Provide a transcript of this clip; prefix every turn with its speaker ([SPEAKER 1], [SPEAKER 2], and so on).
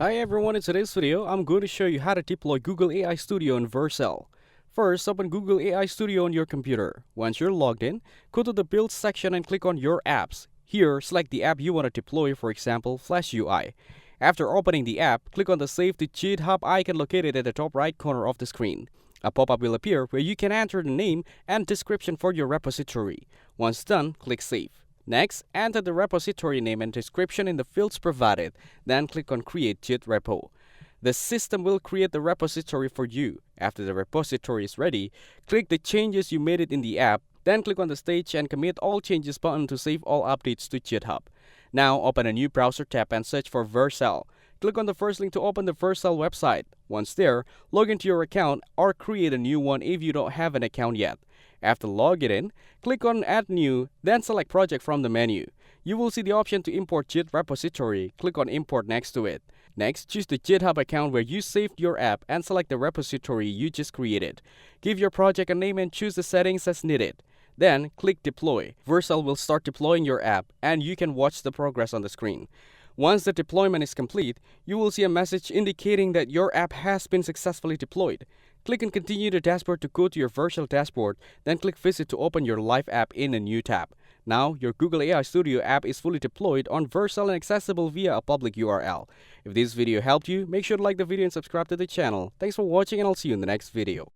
[SPEAKER 1] Hi everyone, in today's video, I'm going to show you how to deploy Google AI Studio in Vercel. First, open Google AI Studio on your computer. Once you're logged in, go to the Build section and click on Your Apps. Here, select the app you want to deploy, for example, Flash UI. After opening the app, click on the Save to GitHub icon located at the top right corner of the screen. A pop-up will appear where you can enter the name and description for your repository. Once done, click Save. Next, enter the repository name and description in the fields provided, then click on Create Git Repo. The system will create the repository for you. After the repository is ready, click the changes you made it in the app, then click on the Stage and Commit All Changes button to save all updates to GitHub. Now open a new browser tab and search for Vercel. Click on the first link to open the Vercel website. Once there, log into your account or create a new one if you don't have an account yet. After logging in, click on Add New, then select Project from the menu. You will see the option to import Git repository. Click on Import next to it. Next, choose the GitHub account where you saved your app and select the repository you just created. Give your project a name and choose the settings as needed. Then, click Deploy. Vercel will start deploying your app, and you can watch the progress on the screen. Once the deployment is complete, you will see a message indicating that your app has been successfully deployed. Click on Continue the Dashboard to go to your Vercel dashboard, then click Visit to open your live app in a new tab. Now, your Google AI Studio app is fully deployed on Vercel and accessible via a public URL. If this video helped you, make sure to like the video and subscribe to the channel. Thanks for watching, and I'll see you in the next video.